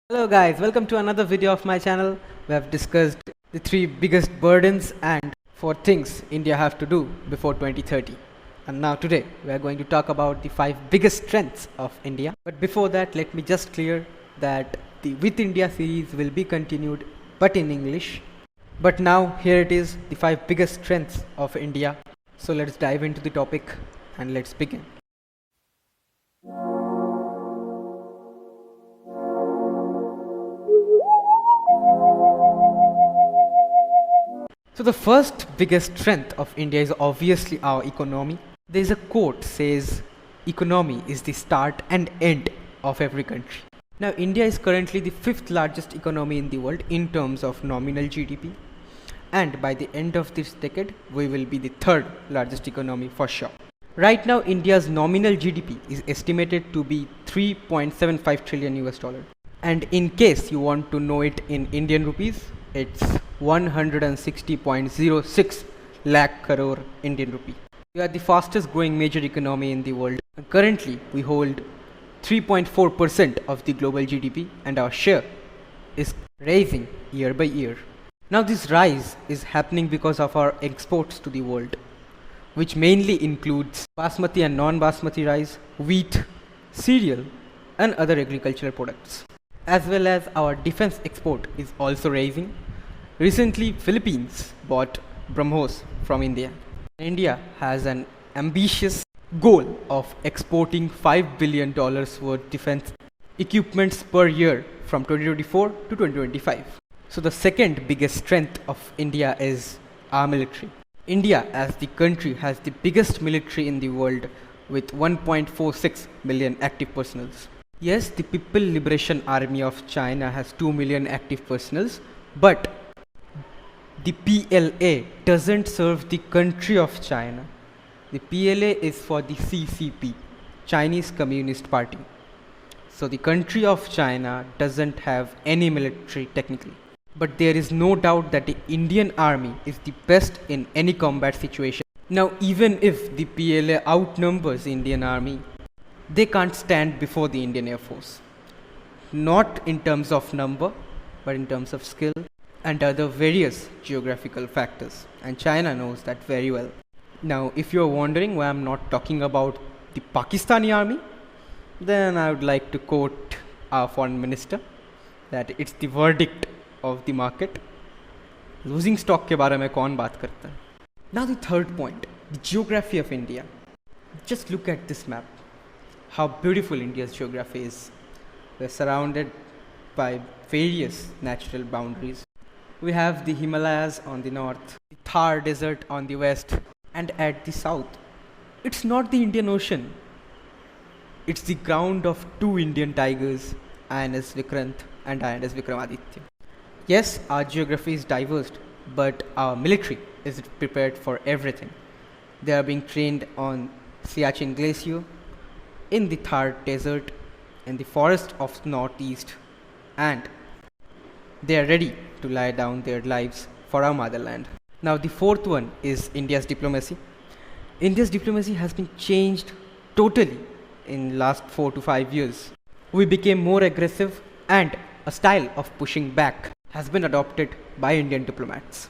Hello guys, welcome to another video of my channel. We have discussed the three biggest burdens and four things India have to do before 2030. And now today we are going to talk about the five biggest strengths of India. But before that, let me just clear that the With India series will be continued but in English. But now here it is, the five biggest strengths of India. So let's dive into the topic and let's begin. So the first biggest strength of India is obviously our economy. There is a quote says, economy is the start and end of every country. Now India is currently the fifth largest economy in the world in terms of nominal GDP. And by the end of this decade, we will be the third largest economy for sure. Right now, India's nominal GDP is estimated to be 3.75 trillion US dollar. And in case you want to know it in Indian rupees, it's 160.06 lakh crore Indian rupee. We are the fastest growing major economy in the world. Currently, we hold 3.4% of the global GDP and our share is rising year by year. Now this rise is happening because of our exports to the world, which mainly includes basmati and non-basmati rice, wheat, cereal and other agricultural products. As well as our defense export is also rising. Recently, Philippines bought BrahMos from India. India has an ambitious goal of exporting $5 billion worth defense equipments per year from 2024 to 2025. So the second biggest strength of India is our military. India as the country has the biggest military in the world with 1.46 million active personnel. Yes, the People Liberation Army of China has 2 million active personnel, but the PLA doesn't serve the country of China. The PLA is for the CCP, Chinese Communist Party. So the country of China doesn't have any military technically. But there is no doubt that the Indian army is the best in any combat situation. Now even if the PLA outnumbers the Indian army, they can't stand before the Indian Air Force. Not in terms of number, but in terms of skill and other various geographical factors. And China knows that very well. Now if you're wondering why I'm not talking about the Pakistani army, then I would like to quote our foreign minister that it's the verdict of the market. Losing stock के बारे में कौन बात करता है? Now the third point, the geography of India. Just look at this map. How beautiful India's geography is. We're surrounded by various natural boundaries. We have the Himalayas on the north, the Thar desert on the west, and at the south, it's not the Indian Ocean. It's the ground of two Indian tigers, INS Vikrant and INS Vikramaditya. Yes, our geography is diverse, but our military is prepared for everything. They are being trained on Siachen Glacier, in the Thar desert, in the forest of northeast, and they are ready to lay down their lives for our motherland. Now the fourth one is India's diplomacy. India's diplomacy has been changed totally in last 4 to 5 years. We became more aggressive and a style of pushing back has been adopted by Indian diplomats.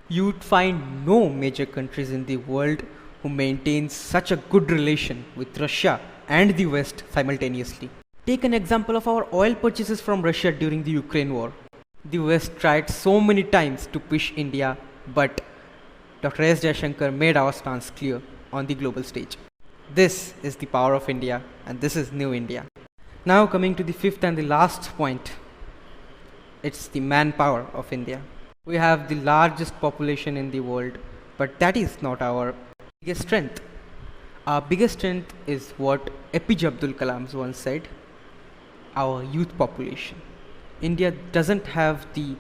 You would find no major countries in the world who maintain such a good relation with Russia and the West simultaneously. Take an example of our oil purchases from Russia during the Ukraine war. The West tried so many times to push India, but Dr. S. Jaishankar made our stance clear on the global stage. This is the power of India, and this is New India. Now coming to the fifth and the last point, it's the manpower of India. We have the largest population in the world, but that is not our biggest strength. Our biggest strength is what APJ Abdul Kalam once said, our youth population. India doesn't have the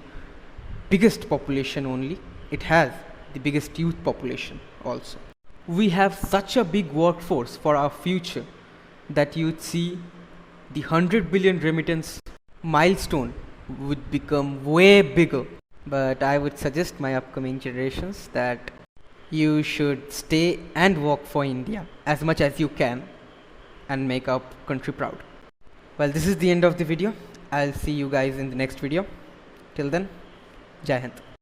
biggest population only, it has the biggest youth population also. We have such a big workforce for our future that you'd see the 100 billion remittance milestone would become way bigger. But I would suggest my upcoming generations that you should stay and work for India as much as you can and make our country proud. Well, this is the end of the video. I'll see you guys in the next video. Till then, Jai Hind.